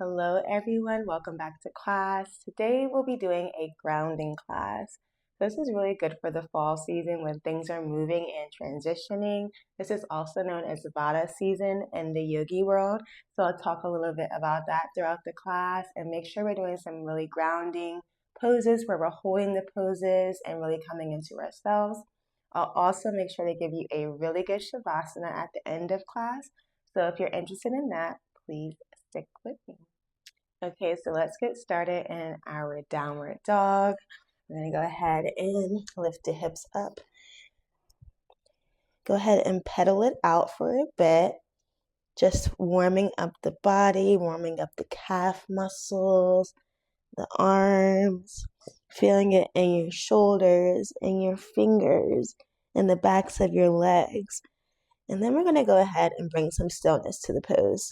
Hello everyone, welcome back to class. Today we'll be doing a grounding class. This is really good for the fall season when things are moving and transitioning. This is also known as Vata season in the yogi world. So I'll talk a little bit about that throughout the class and make sure we're doing some really grounding poses where we're holding the poses and really coming into ourselves. I'll also make sure to give you a really good Shavasana at the end of class. So if you're interested in that, please stick with me. Okay, so let's get started in our downward dog. I'm going to go ahead and lift the hips up. Go ahead and pedal it out for a bit. Just warming up the body, warming up the calf muscles, the arms, feeling it in your shoulders, in your fingers, in the backs of your legs. And then we're going to go ahead and bring some stillness to the pose.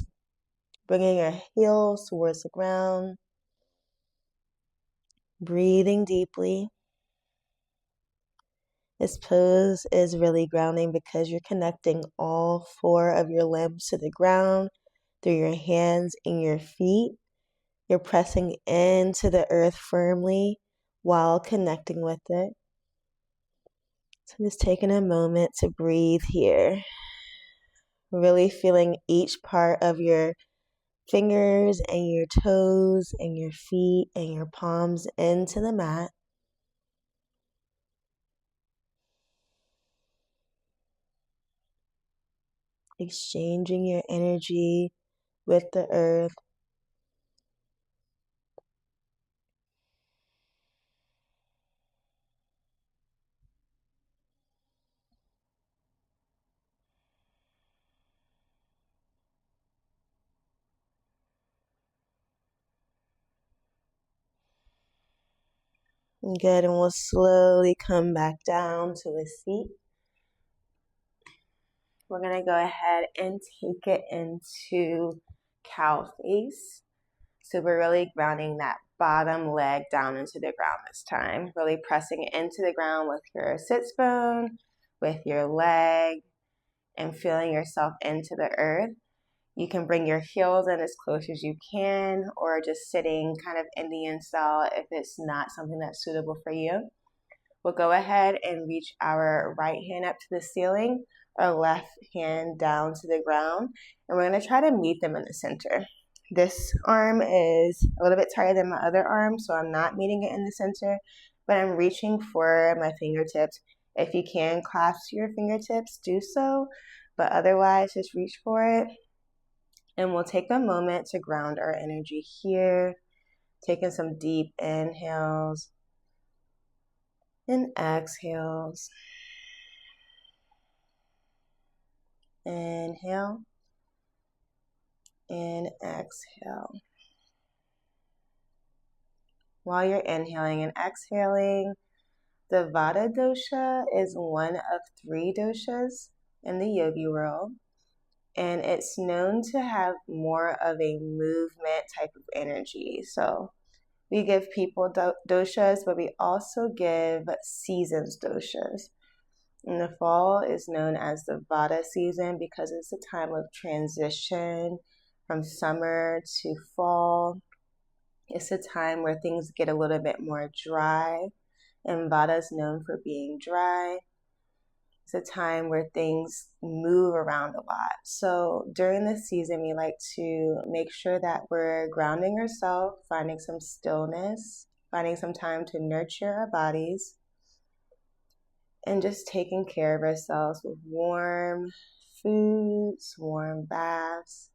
Bringing your heels towards the ground. Breathing deeply. This pose is really grounding because you're connecting all four of your limbs to the ground through your hands and your feet. You're pressing into the earth firmly while connecting with it. So just taking a moment to breathe here. Really feeling each part of your fingers and your toes and your feet and your palms into the mat. Exchanging your energy with the earth. Good, and we'll slowly come back down to a seat. We're going to go ahead and take it into cow face. So we're really grounding that bottom leg down into the ground this time. Really pressing it into the ground with your sits bone, with your leg, and feeling yourself into the earth. You can bring your heels in as close as you can, or just sitting kind of Indian style if it's not something that's suitable for you. We'll go ahead and reach our right hand up to the ceiling, our left hand down to the ground, and we're going to try to meet them in the center. This arm is a little bit tighter than my other arm, so I'm not meeting it in the center, but I'm reaching for my fingertips. If you can clasp your fingertips, do so, but otherwise just reach for it. And we'll take a moment to ground our energy here, taking some deep inhales and exhales. Inhale and exhale. While you're inhaling and exhaling, the Vata dosha is one of 3 doshas in the yogi world, and it's known to have more of a movement type of energy. So we give people doshas, but we also give seasons doshas. And the fall is known as the Vata season because it's a time of transition from summer to fall. It's a time where things get a little bit more dry, and Vata is known for being dry. It's a time where things move around a lot. So during this season, we like to make sure that we're grounding ourselves, finding some stillness, finding some time to nurture our bodies, and just taking care of ourselves with warm foods, warm baths,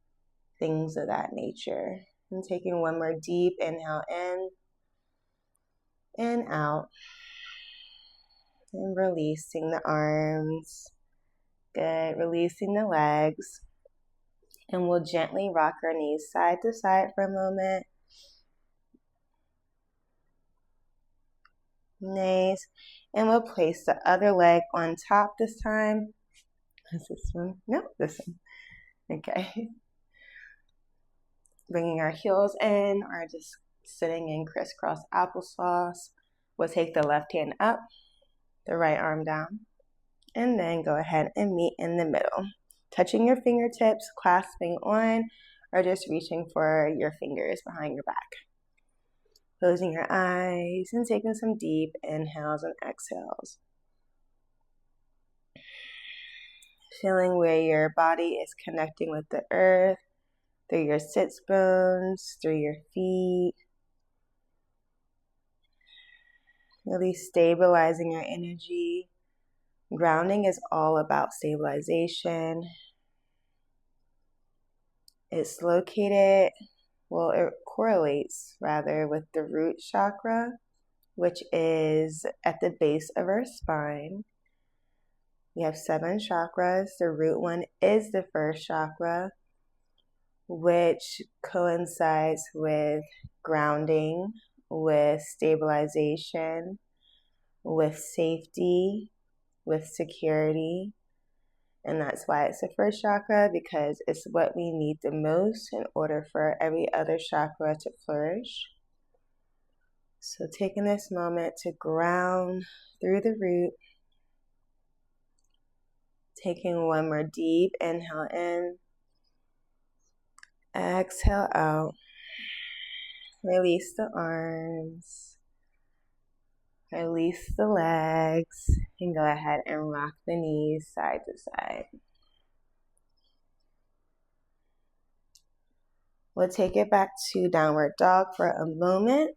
things of that nature. And taking one more deep inhale in and out. And releasing the arms. Good. Releasing the legs. And we'll gently rock our knees side to side for a moment. Nice. And we'll place the other leg on top this time. Is this one? No, this one. Okay. Bringing our heels in or just sitting in crisscross applesauce. We'll take the left hand up, the right arm down, and then go ahead and meet in the middle. Touching your fingertips, clasping on or just reaching for your fingers behind your back. Closing your eyes and taking some deep inhales and exhales. Feeling where your body is connecting with the earth, through your sits bones, through your feet. Really stabilizing your energy. Grounding is all about stabilization. It's located, it correlates rather with the root chakra, which is at the base of our spine. We have 7 chakras. The root one is the first chakra, which coincides with grounding, with stabilization, with safety, with security. And that's why it's the first chakra, because it's what we need the most in order for every other chakra to flourish. So taking this moment to ground through the root. Taking one more deep inhale in. Exhale out. Release the arms. Release the legs. And go ahead and rock the knees side to side. We'll take it back to downward dog for a moment.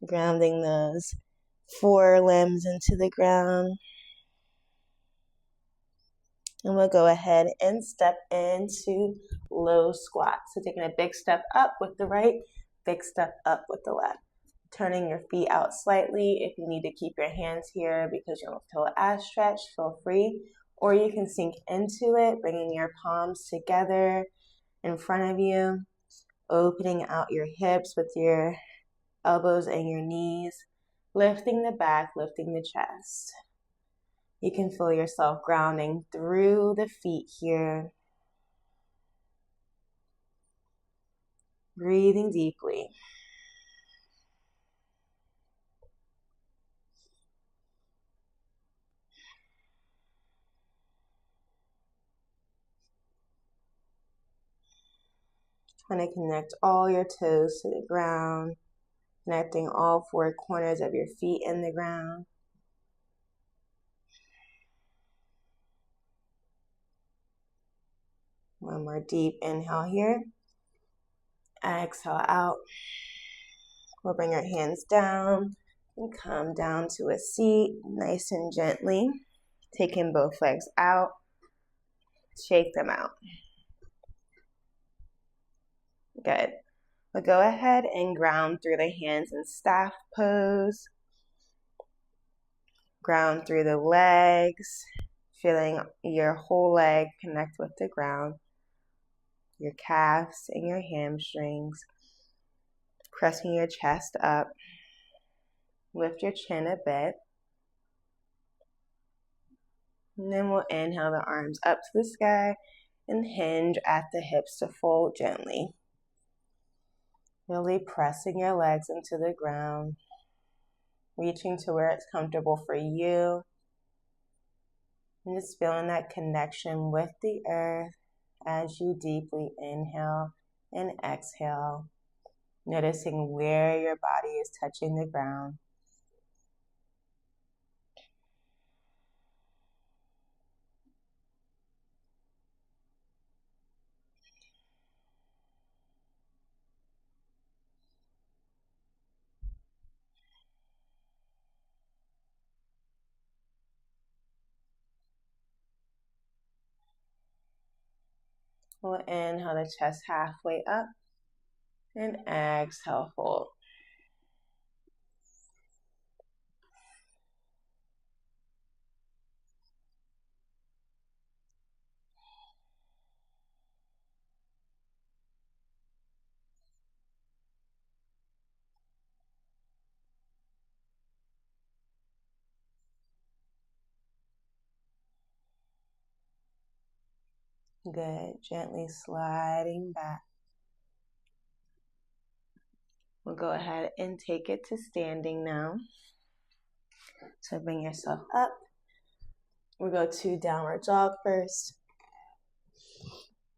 Grounding those forelimbs into the ground. And we'll go ahead and step into low squat. So taking a big step up with the right, big step up with the left. Turning your feet out slightly. If you need to keep your hands here because you don't feel as stretched, feel free. Or you can sink into it, bringing your palms together in front of you. Opening out your hips with your elbows and your knees. Lifting the back, lifting the chest. You can feel yourself grounding through the feet here. Breathing deeply. Trying to connect all your toes to the ground. Connecting all 4 corners of your feet in the ground. One more deep inhale here. Exhale out. We'll bring our hands down and come down to a seat nice and gently. Taking both legs out. Shake them out. Good. We'll go ahead and ground through the hands in staff pose. Ground through the legs. Feeling your whole leg connect with the ground. Your calves and your hamstrings. Pressing your chest up. Lift your chin a bit. And then we'll inhale the arms up to the sky and hinge at the hips to fold gently. Really pressing your legs into the ground. Reaching to where it's comfortable for you. And just feeling that connection with the earth as you deeply inhale and exhale. Noticing where your body is touching the ground. We'll inhale the chest halfway up and exhale, fold. Good. Gently sliding back. We'll go ahead and take it to standing now. So bring yourself up. We'll go to downward dog first.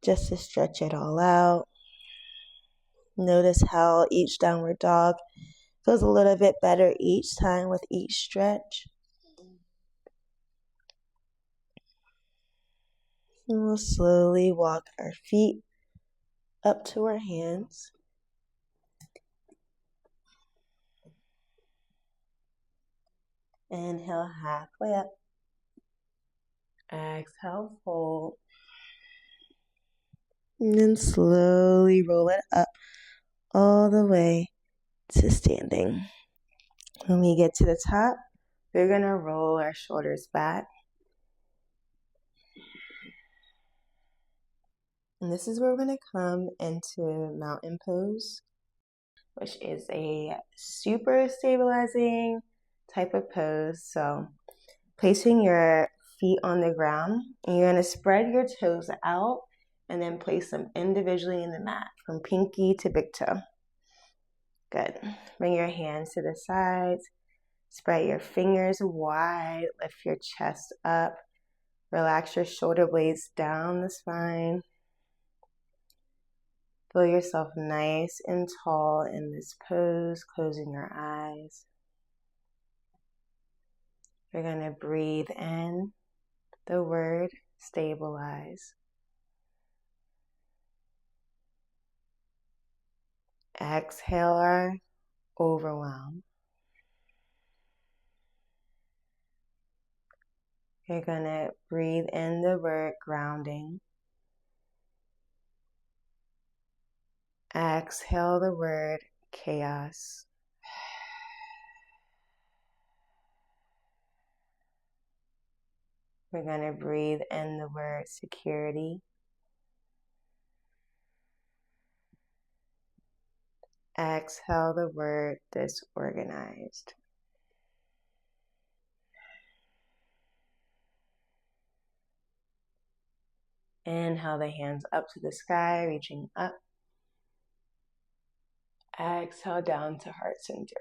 just to stretch it all out. Notice how each downward dog feels a little bit better each time with each stretch. And we'll slowly walk our feet up to our hands. Inhale halfway up. Exhale, fold. And then slowly roll it up all the way to standing. When we get to the top, we're going to roll our shoulders back. And this is where we're going to come into mountain pose, which is a super stabilizing type of pose. So placing your feet on the ground, and you're going to spread your toes out and then place them individually in the mat from pinky to big toe. Good. Bring your hands to the sides. Spread your fingers wide. Lift your chest up. Relax your shoulder blades down the spine. Feel yourself nice and tall in this pose, closing your eyes. You're going to breathe in the word stabilize. Exhale our overwhelm. You're going to breathe in the word grounding. Exhale the word chaos. We're going to breathe in the word security. Exhale the word disorganized. Inhale the hands up to the sky, reaching up. Exhale down to heart center.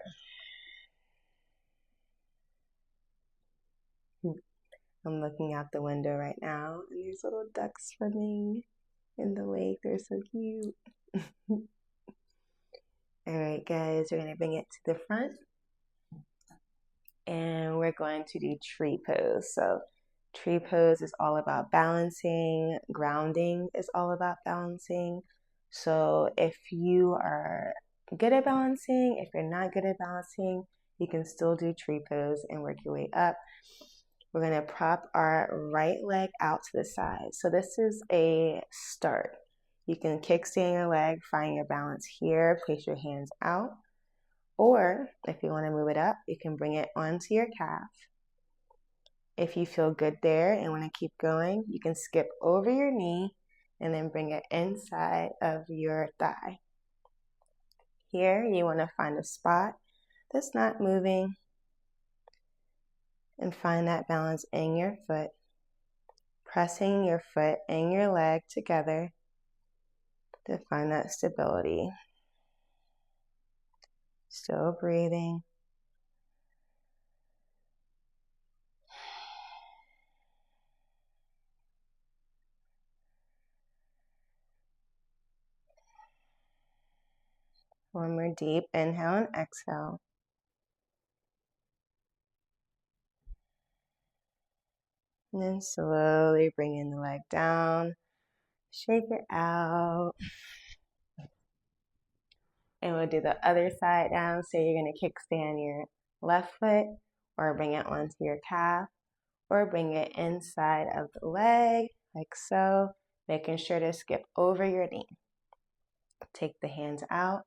I'm looking out the window right now, and there's little ducks swimming in the lake. They're so cute. All right, guys, we're going to bring it to the front. And we're going to do tree pose. So tree pose is all about balancing. Grounding is all about balancing. So if you are good at balancing, if you're not good at balancing, you can still do tree pose and work your way up. We're going to prop our right leg out to the side. So this is a start. You can kickstand your leg, find your balance here, place your hands out. Or if you want to move it up, you can bring it onto your calf. If you feel good there and want to keep going, you can skip over your knee and then bring it inside of your thigh. Here, you want to find a spot that's not moving and find that balance in your foot, pressing your foot and your leg together to find that stability. Still breathing. One more deep inhale and exhale. And then slowly bring in the leg down. Shake it out. And we'll do the other side down. So you're going to kickstand your left foot or bring it onto your calf or bring it inside of the leg like so, making sure to skip over your knee. Take the hands out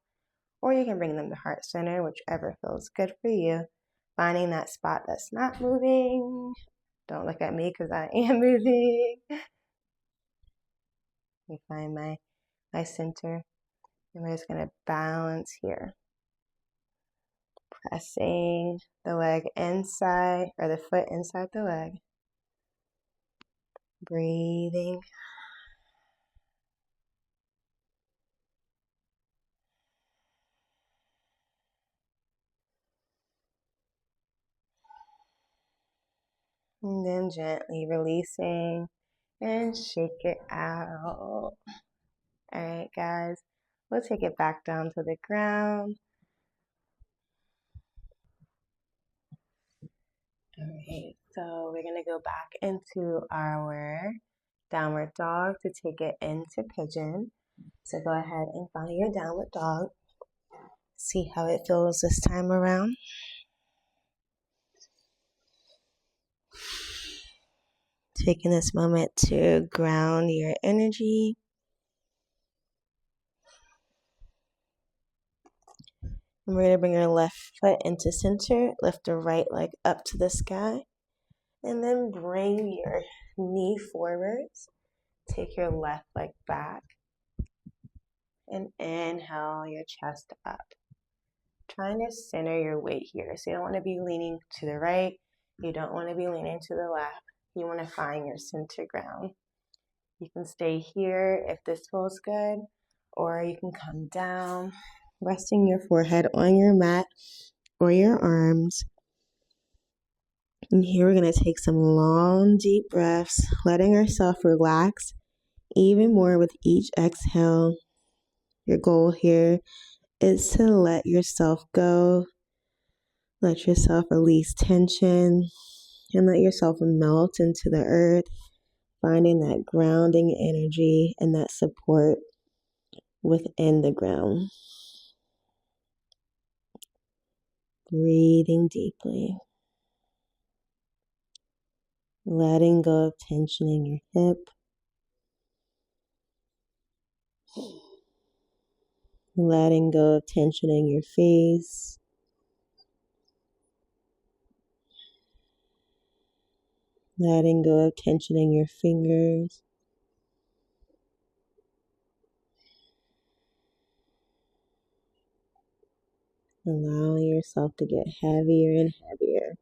or you can bring them to heart center, whichever feels good for you. Finding that spot that's not moving. Don't look at me because I am moving. Let me find my center. And we're just going to balance here. Pressing the leg inside, or the foot inside the leg. Breathing. And then gently releasing and shake it out. All right, guys, we'll take it back down to the ground. All right, so we're gonna go back into our downward dog to take it into pigeon. So go ahead and find your downward dog. See how it feels this time around. Taking this moment to ground your energy. And we're going to bring your left foot into center. Lift the right leg up to the sky. And then bring your knee forwards. Take your left leg back. And inhale your chest up. Trying to center your weight here. So you don't want to be leaning to the right. You don't want to be leaning to the left. You want to find your center ground. You can stay here if this feels good. Or you can come down, resting your forehead on your mat or your arms. And here we're going to take some long, deep breaths, letting ourselves relax even more with each exhale. Your goal here is to let yourself go, let yourself release tension, and let yourself melt into the earth, finding that grounding energy and that support within the ground. Breathing deeply. Letting go of tension in your hip. Letting go of tension in your face. Letting go of tension in your fingers. Allowing yourself to get heavier and heavier.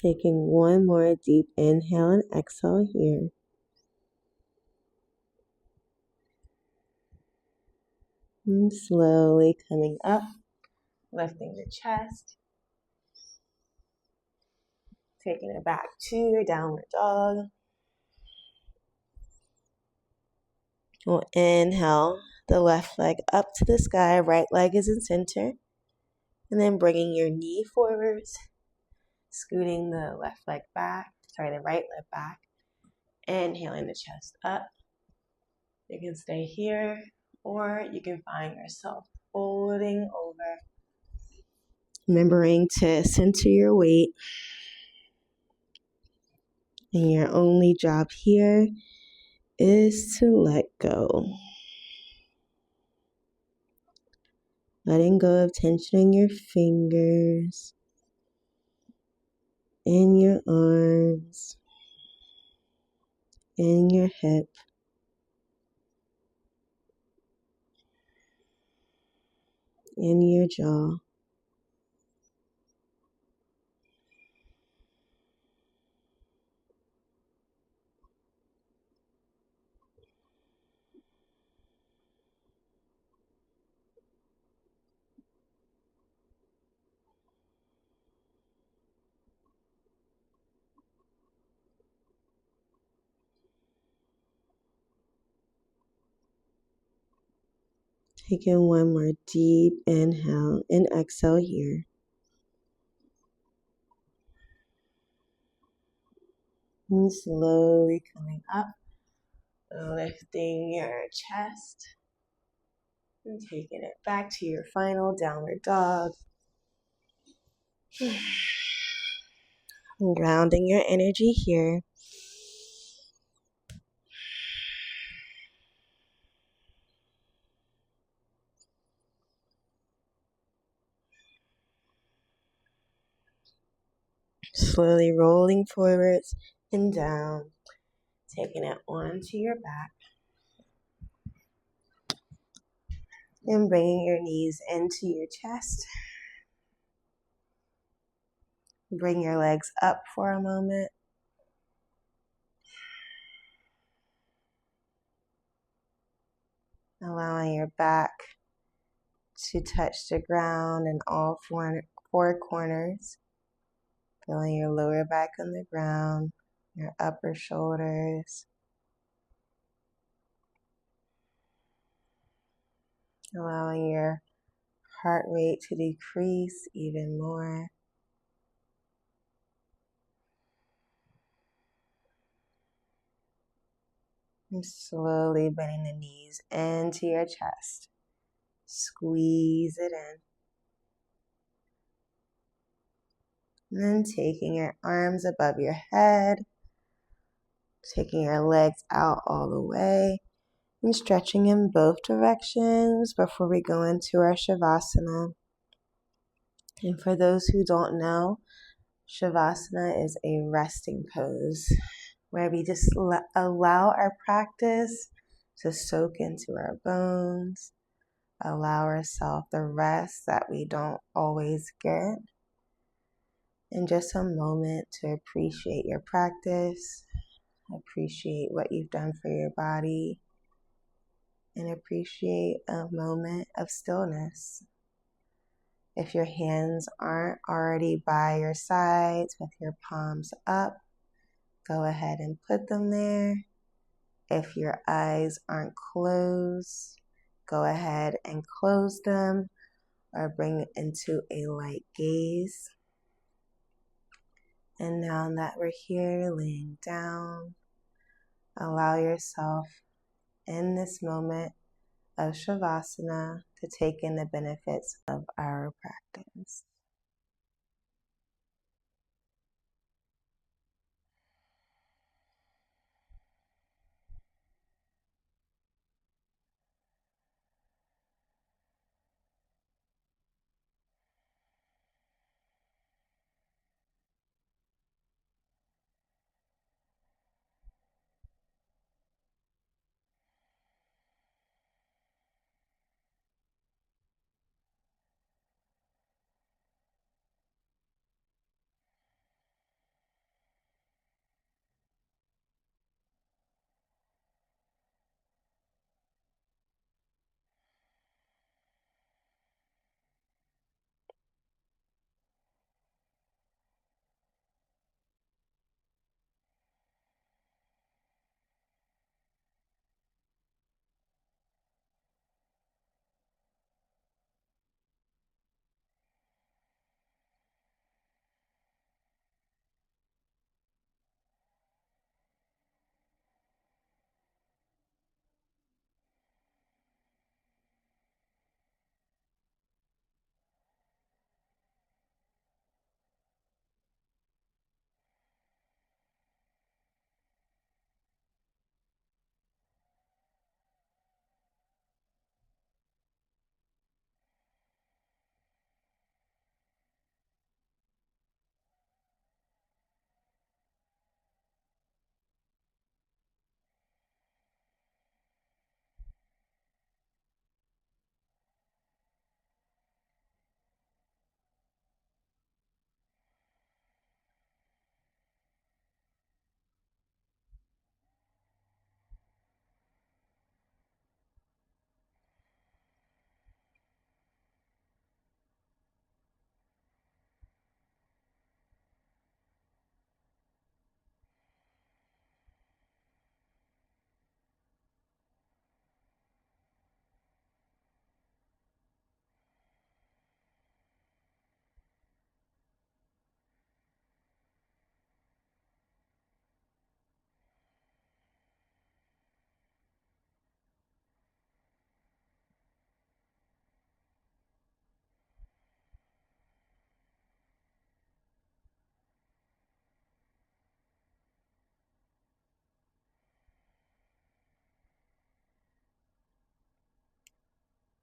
Taking one more deep inhale and exhale here. And slowly coming up, lifting the chest. Taking it back to your downward dog. We'll inhale the left leg up to the sky, right leg is in center. And then bringing your knee forwards, scooting the right leg back. Inhaling the chest up. You can stay here, or you can find yourself folding over. Remembering to center your weight. And your only job here is to let go. Letting go of tension in your fingers, in your arms, in your hip, in your jaw. Taking one more deep inhale and exhale here. And slowly coming up, lifting your chest and taking it back to your final downward dog. And grounding your energy here. slowly rolling forwards and down, taking it onto your back. And bringing your knees into your chest. Bring your legs up for a moment. Allowing your back to touch the ground in all four corners. Feeling your lower back on the ground, your upper shoulders. Allowing your heart rate to decrease even more. And slowly bending the knees into your chest. Squeeze it in. And then taking your arms above your head. Taking your legs out all the way. And stretching in both directions before we go into our Shavasana. And for those who don't know, Shavasana is a resting pose where we just allow our practice to soak into our bones, allow ourselves the rest that we don't always get, and just a moment to appreciate your practice, appreciate what you've done for your body, and appreciate a moment of stillness. If your hands aren't already by your sides with your palms up, go ahead and put them there. If your eyes aren't closed, go ahead and close them or bring it into a light gaze. And now that we're here laying down, allow yourself in this moment of Shavasana to take in the benefits of our practice.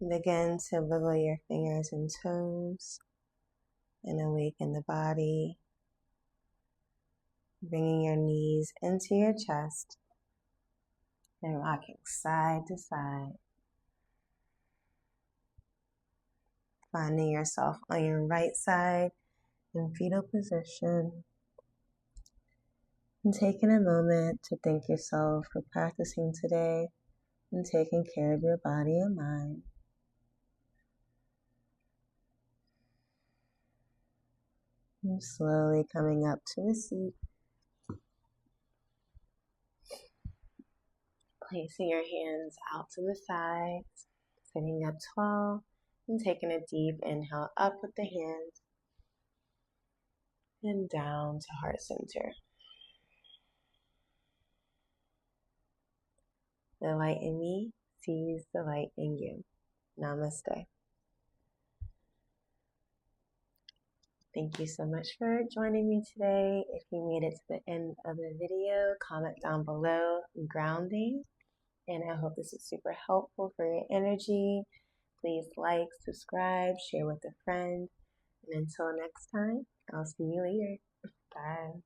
Begin to wiggle your fingers and toes and awaken the body. Bringing your knees into your chest and rocking side to side. Finding yourself on your right side in fetal position. And taking a moment to thank yourself for practicing today and taking care of your body and mind. And slowly coming up to a seat. Placing your hands out to the sides, sitting up tall, and taking a deep inhale up with the hands and down to heart center. The light in me sees the light in you. Namaste. Thank you so much for joining me today. If you made it to the end of the video, comment down below grounding. And I hope this is super helpful for your energy. Please like, subscribe, share with a friend. And until next time, I'll see you later. Bye.